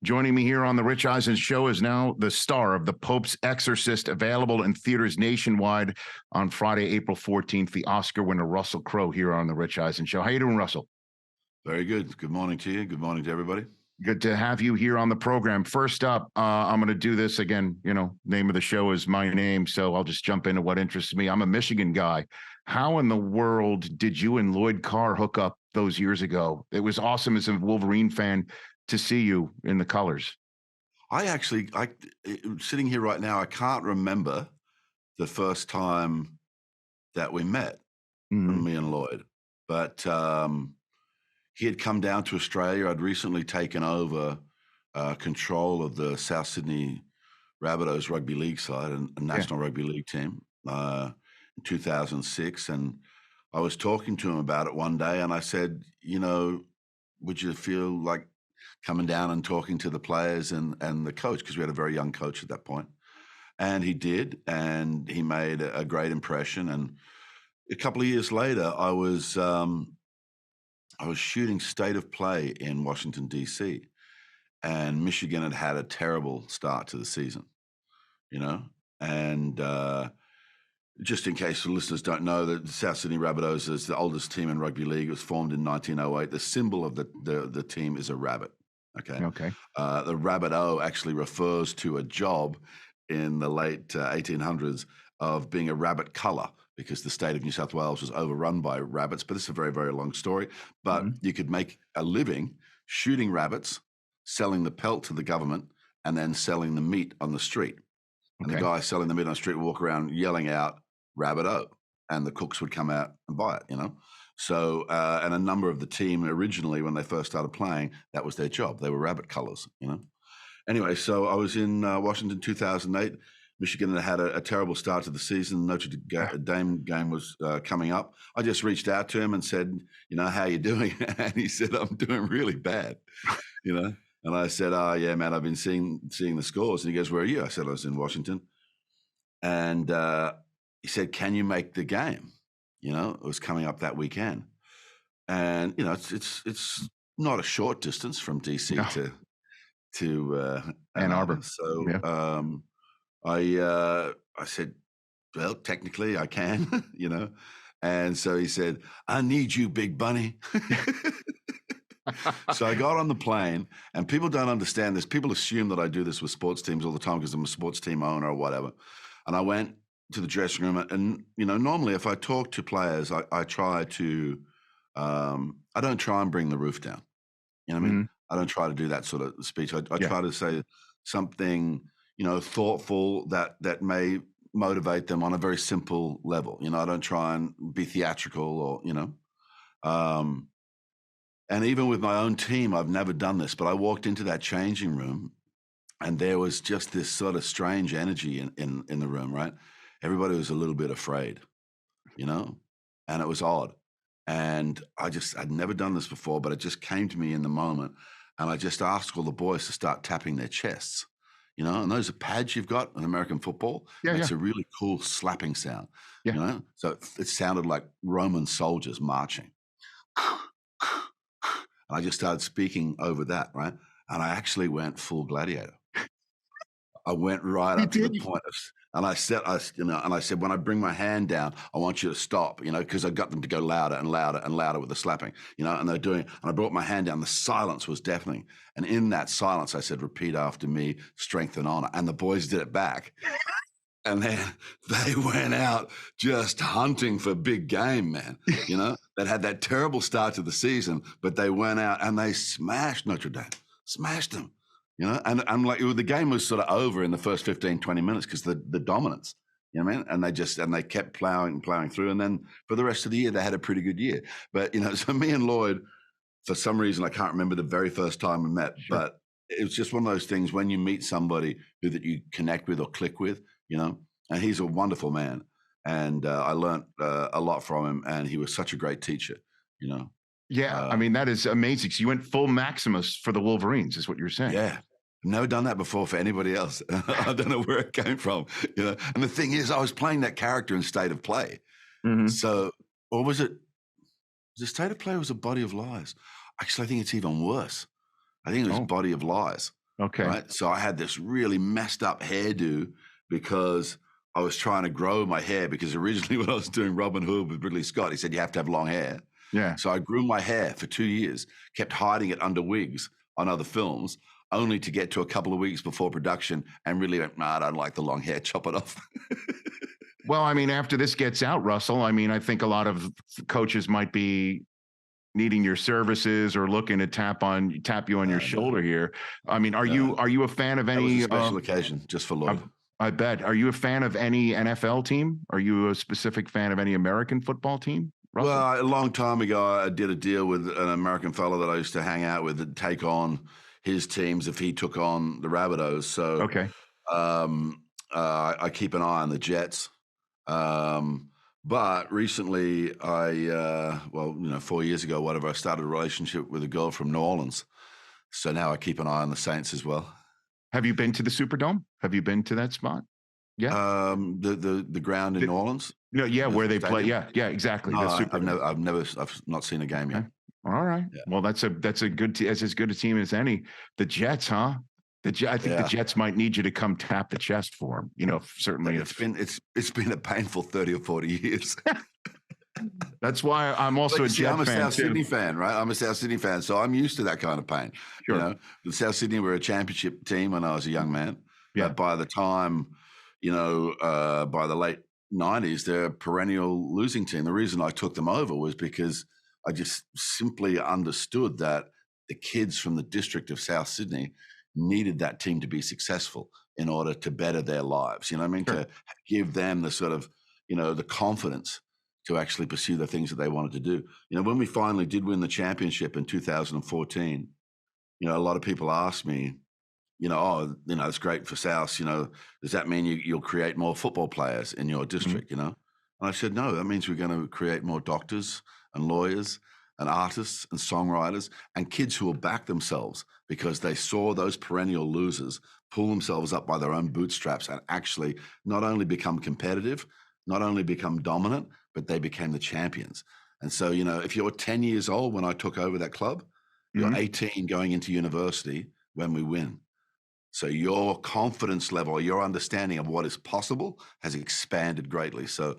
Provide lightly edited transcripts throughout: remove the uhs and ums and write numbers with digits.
Joining me here on the Rich Eisen Show is now the star of The Pope's Exorcist, available in theaters nationwide on Friday, April 14th, the Oscar winner Russell Crowe here on the Rich Eisen Show. How you doing, Russell? Very good. Good morning to you. Good morning to everybody. Good to have you here on the program. First up, I'm going to do this again. Name of the show is my name, so I'll just jump into what interests me. I'm a Michigan guy. How in the world did you and Lloyd Carr hook up those years ago? It was awesome as a Wolverine fan to see you in the colors. I sitting here right now, I can't remember the first time that we met, me and Lloyd, but he had come down to Australia. I'd recently taken over control of the South Sydney Rabbitohs rugby league side and a national rugby league team in 2006. And I was talking to him about it one day, and I said, would you feel like coming down and talking to the players and the coach, because we had a very young coach at that point. And he did, and he made a great impression. And a couple of years later, I was shooting State of Play in Washington, D.C., and Michigan had had a terrible start to the season, and just in case the listeners don't know, the South Sydney Rabbitohs is the oldest team in rugby league. It was formed in 1908. The symbol of the team is a rabbit. Okay. The Rabbitoh actually refers to a job in the late 1800s of being a rabbit culler, because the state of New South Wales was overrun by rabbits. But this is a very, very long story. But you could make a living shooting rabbits, selling the pelt to the government, and then selling the meat on the street. And the guy selling the meat on the street would walk around yelling out Rabbitoh, and the cooks would come out and buy it, So, and a number of the team originally, when they first started playing, that was their job. They were rabbit cullers, Anyway, so I was in Washington 2008. Michigan had a terrible start to the season. Notre Dame game was coming up. I just reached out to him and said, how you doing? And he said, I'm doing really bad, And I said, yeah, man, I've been seeing the scores. And he goes, where are you? I said, I was in Washington. And he said, can you make the game? It was coming up that weekend. And, it's not a short distance from DC to Ann Arbor. So I said, well, technically I can, And so he said, I need you, Big Bunny. So I got on the plane, and people don't understand this. People assume that I do this with sports teams all the time because I'm a sports team owner or whatever. And I went to the dressing room, and normally if I talk to players, I try to, I don't try and bring the roof down. I mean? I don't try to do that sort of speech. I try to say something, thoughtful that may motivate them on a very simple level. I don't try and be theatrical or, and even with my own team, I've never done this, but I walked into that changing room, and there was just this sort of strange energy in the room, right? Everybody was a little bit afraid, and it was odd. And I'd never done this before, but it just came to me in the moment. And I just asked all the boys to start tapping their chests, and those are pads you've got in American football. It's a really cool slapping sound, So it sounded like Roman soldiers marching. And I just started speaking over that, right? And I actually went full Gladiator. I went right up to the point of, and I said, when I bring my hand down, I want you to stop, because I got them to go louder and louder and louder with the slapping, and they're doing, and I brought my hand down. The silence was deafening. And in that silence, I said, repeat after me, strength and honor. And the boys did it back. And then they went out just hunting for big game, man. That had that terrible start to the season, but they went out and they smashed Notre Dame, smashed them, And I'm like, the game was sort of over in the first 15, 20 minutes because the dominance, what I mean? And they kept plowing through. And then for the rest of the year, they had a pretty good year. But, so me and Lloyd, for some reason, I can't remember the very first time we met, but it was just one of those things when you meet somebody that you connect with or click with, and he's a wonderful man. And I learned a lot from him, and he was such a great teacher, Yeah, I mean, that is amazing. So you went full Maximus for the Wolverines, is what you're saying. Yeah. I've never done that before for anybody else. I don't know where it came from, And the thing is, I was playing that character in State of Play. So, or was it State of Play or was it Body of Lies? Actually, I think it's even worse. I think it was Body of Lies. Okay. Right. So I had this really messed up hairdo because I was trying to grow my hair, because originally when I was doing Robin Hood with Ridley Scott, he said you have to have long hair. Yeah. So I grew my hair for 2 years, kept hiding it under wigs on other films, only to get to a couple of weeks before production and really went, nah, I don't like the long hair, chop it off. Well, I mean, after this gets out, Russell, I mean, I think a lot of coaches might be needing your services or looking to tap you on your shoulder here. I mean, are you a fan of any? That was a special occasion just for Lloyd. I bet. Are you a fan of any NFL team? Are you a specific fan of any American football team, Russell? Well, a long time ago, I did a deal with an American fellow that I used to hang out with and take on his teams if he took on the Rabbitohs. So okay. I keep an eye on the Jets. But recently, 4 years ago, whatever, I started a relationship with a girl from New Orleans. So now I keep an eye on the Saints as well. Have you been to the Superdome? Have you been to that spot? Yeah. The ground in New Orleans. No, yeah, where they play. Yeah, exactly. No, I've not seen a game yet. All right. Yeah. Well, that's as good a team as any. The Jets, huh? I think the Jets might need you to come tap the chest for them. You know, certainly. It's been a painful 30 or 40 years. That's why I'm also a Jet fan. I'm a South Sydney fan, right? I'm a South Sydney fan, so I'm used to that kind of pain. Sure. You know, the South Sydney were a championship team when I was a young man. Yeah. But by the time, by the late 90s, they're a perennial losing team. The reason I took them over was because I just simply understood that the kids from the district of South Sydney needed that team to be successful in order to better their lives. You know what I mean? Sure. To give them the sort of, the confidence to actually pursue the things that they wanted to do. When we finally did win the championship in 2014, a lot of people asked me, it's great for South, does that mean you'll create more football players in your district, And I said, no, that means we're going to create more doctors and lawyers and artists and songwriters and kids who will back themselves because they saw those perennial losers pull themselves up by their own bootstraps and actually not only become competitive, not only become dominant, but they became the champions. And so, if you're 10 years old when I took over that club, you're 18 going into university when we win. So your confidence level, your understanding of what is possible has expanded greatly. So,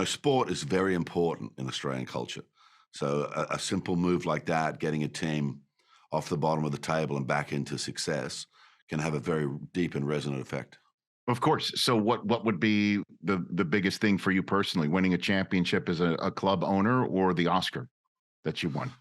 sport is very important in Australian culture. So a simple move like that, getting a team off the bottom of the table and back into success, can have a very deep and resonant effect. Of course. So what would be the biggest thing for you personally, winning a championship as a club owner or the Oscar that you won?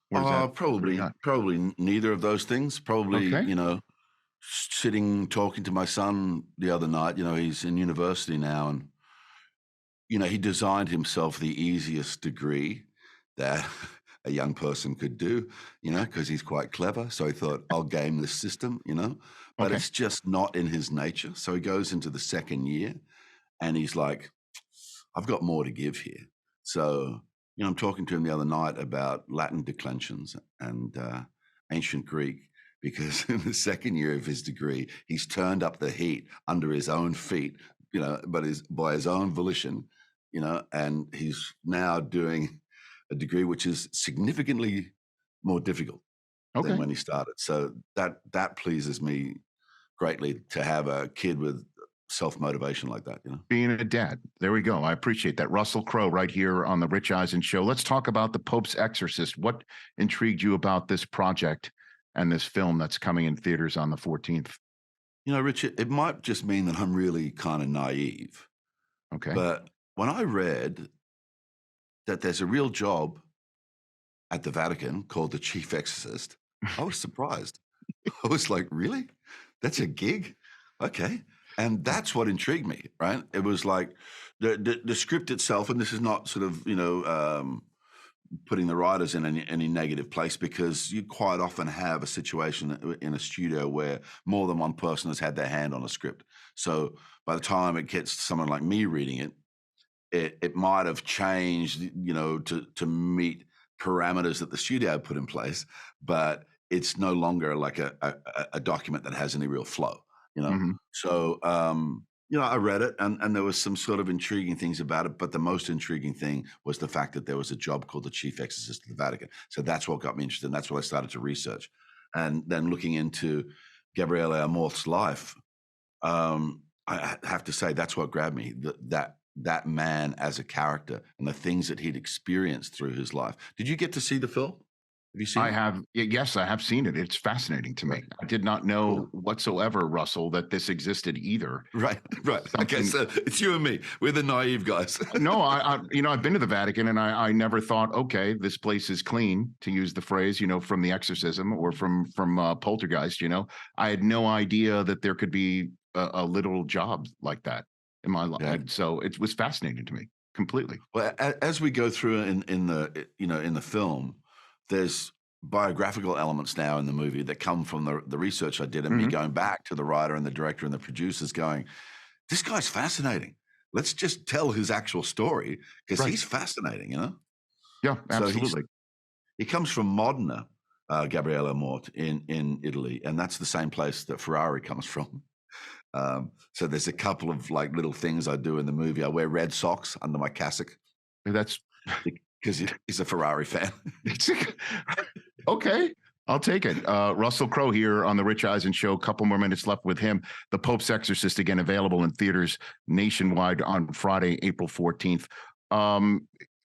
Probably neither of those things. Probably, sitting, talking to my son the other night, he's in university now, and, he designed himself the easiest degree that a young person could do, because he's quite clever. So he thought, I'll game this system, but it's just not in his nature. So he goes into the second year and he's like, I've got more to give here. So, I'm talking to him the other night about Latin declensions and ancient Greek, because in the second year of his degree, he's turned up the heat under his own feet, but by his own volition, and he's now doing a degree which is significantly more difficult than when he started. So that pleases me greatly, to have a kid with self-motivation like that, Being a dad. There we go. I appreciate that. Russell Crowe right here on the Rich Eisen Show. Let's talk about The Pope's Exorcist. What intrigued you about this project and this film that's coming in theaters on the 14th? Rich, it might just mean that I'm really kind of naive. Okay. But when I read that there's a real job at the Vatican called the chief exorcist, I was surprised. I was like, really? That's a gig? Okay. And that's what intrigued me, right? It was like the script itself, and this is not sort of, putting the writers in any negative place, because you quite often have a situation in a studio where more than one person has had their hand on a script. So by the time it gets to someone like me reading it, it might have changed, to meet parameters that the studio put in place, but it's no longer like a document that has any real flow, So, I read it and there was some sort of intriguing things about it, but the most intriguing thing was the fact that there was a job called the chief exorcist of the Vatican. So that's what got me interested. And that's what I started to research. And then looking into Gabriele Amorth's life, I have to say that's what grabbed me. That man as a character and the things that he'd experienced through his life. Did you get to see the film? Have you seen it? Yes, I have seen it. It's fascinating to me. I did not know whatsoever, Russell, that this existed either. Right. Okay, so it's you and me. We're the naive guys. No, I've been to the Vatican, and I never thought, okay, this place is clean, to use the phrase, from the exorcism or from Poltergeist. I had no idea that there could be a little job like that in my life. Yeah. So it was fascinating to me completely. Well, as we go through in the film, there's biographical elements now in the movie that come from the research I did, and me going back to the writer and the director and the producers going, this guy's fascinating. Let's just tell his actual story, because he's fascinating, Yeah, absolutely. So he comes from Modena, Gabriele Amorth in Italy, and that's the same place that Ferrari comes from. So there's a couple of little things I do in the movie. I wear red socks under my cassock. That's because he's a Ferrari fan. Okay, I'll take it. Russell Crowe here on the Rich Eisen Show. A couple more minutes left with him. The Pope's Exorcist, again, available in theaters nationwide on Friday, April 14th.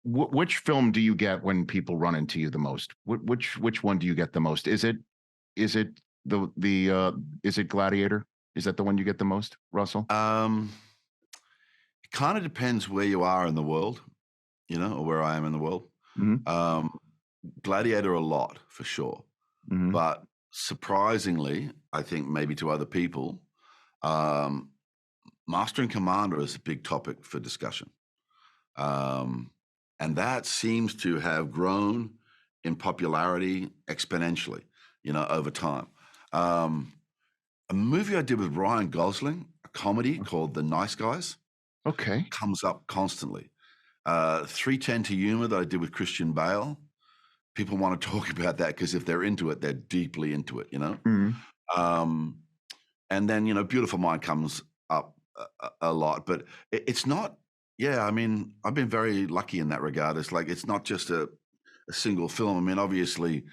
Which film do you get when people run into you the most? Which one do you get the most? Is it Gladiator? Is that the one you get the most, Russell? It kind of depends where you are in the world, or where I am in the world. Gladiator a lot, for sure. But surprisingly, I think maybe to other people, Master and Commander is a big topic for discussion. And that seems to have grown in popularity exponentially, over time. A movie I did with Ryan Gosling, a comedy called The Nice Guys, comes up constantly. 3:10 to Yuma that I did with Christian Bale. People want to talk about that because if they're into it, they're deeply into it, And then, Beautiful Mind comes up a lot, but it's not. Yeah, I mean, I've been very lucky in that regard. It's not just a single film. I mean, obviously,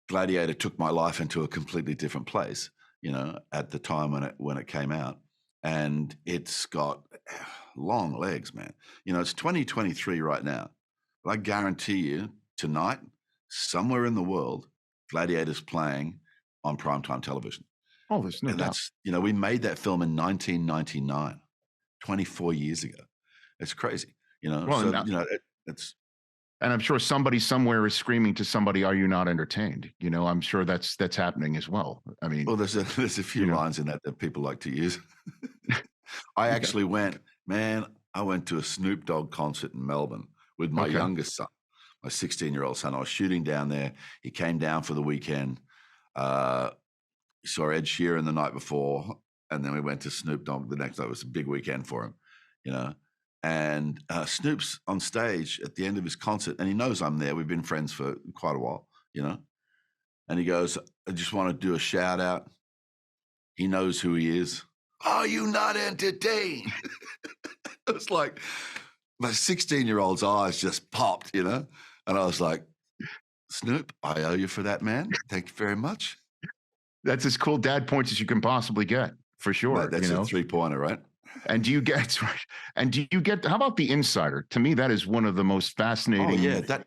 Gladiator took my life into a completely different place, at the time when it came out, and it's got long legs, man. It's 2023 right now, but I guarantee you tonight, somewhere in the world, Gladiator's playing on primetime television. Oh, there's no doubt. That's, we made that film in 1999, 24 years ago. It's crazy, it's. And I'm sure somebody somewhere is screaming to somebody, "Are you not entertained?" I'm sure that's happening as well. I mean, well, there's a few lines in that people like to use. I actually went to a Snoop Dogg concert in Melbourne with my youngest son, my 16-year-old son. I was shooting down there. He came down for the weekend. He saw Ed Sheeran the night before, and then we went to Snoop Dogg the next night. It was a big weekend for him, And Snoop's on stage at the end of his concert, and he knows I'm there. We've been friends for quite a while, And he goes, "I just want to do a shout out." He knows who he is. "Are you not entertained?" It was like my 16-year-old's eyes just popped, And I was like, "Snoop, I owe you for that, man. Thank you very much." That's as cool dad points as you can possibly get, for sure. Right, that's a 3-pointer, right? And do you get how about The Insider? To me, that is one of the most fascinating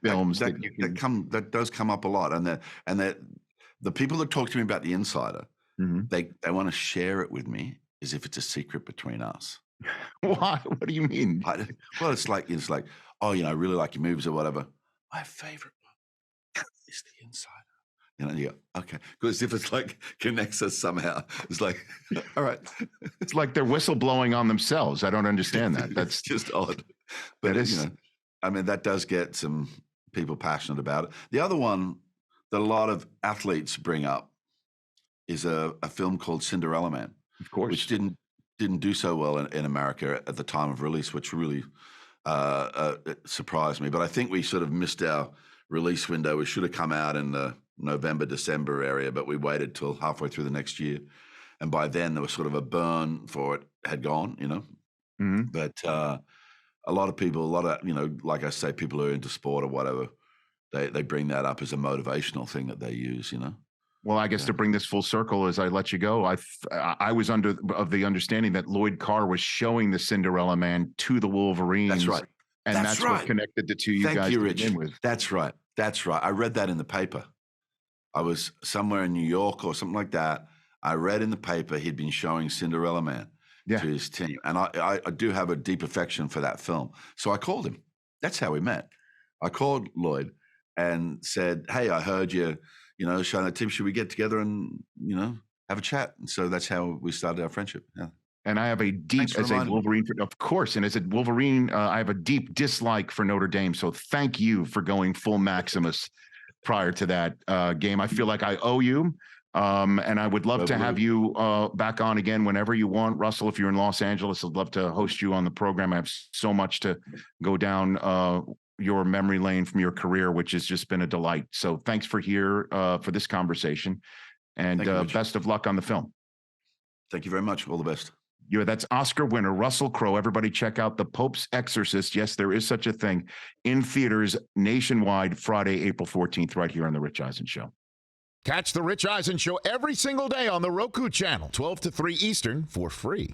films that does come up a lot. And the people that talk to me about The Insider, they want to share it with me as if it's a secret between us. Why? What do you mean? Well, it's like, "Oh, I really like your movies or whatever. My favorite one is The Insider." You go, "Okay," because if it's connects us somehow, it's like, all right. It's like they're whistleblowing on themselves. I don't understand that. That's just odd. But I mean, that does get some people passionate about it. The other one that a lot of athletes bring up is a film called Cinderella Man, of course, which didn't do so well in America at the time of release, which really surprised me. But I think we sort of missed our release window. We should have come out in the November, December area, but we waited till halfway through the next year. And by then there was sort of a burn for it had gone, But a lot of people, like I say, people who are into sport or whatever, they bring that up as a motivational thing that they use, Well, I guess to bring this full circle as I let you go, I was under of the understanding that Lloyd Carr was showing the Cinderella Man to the Wolverines. That's right. And that's what connected the two Thank guys you, to Rich. begin with. That's right. That's right. I read that in the paper. I was somewhere in New York or something like that. I read in the paper he'd been showing Cinderella Man to his team. And I do have a deep affection for that film. So I called him. That's how we met. I called Lloyd and said, hey, I heard you, showing that team. Should we get together and, have a chat? And so that's how we started our friendship. Yeah. And I have a deep, as a Wolverine, of course, and as a Wolverine, I have a deep dislike for Notre Dame. So thank you for going full Maximus prior to that game. I feel like I owe you. And I would love to have you back on again whenever you want. Russell, if you're in Los Angeles, I'd love to host you on the program. I have so much to go down your memory lane from your career, which has just been a delight. So thanks for for this conversation, and best of luck on the film. Thank you very much. All the best. That's Oscar winner Russell Crowe. Everybody check out The Pope's Exorcist. Yes, there is such a thing, in theaters nationwide Friday, April 14th, right here on The Rich Eisen Show. Catch The Rich Eisen Show every single day on the Roku channel, 12 to 3 Eastern, for free.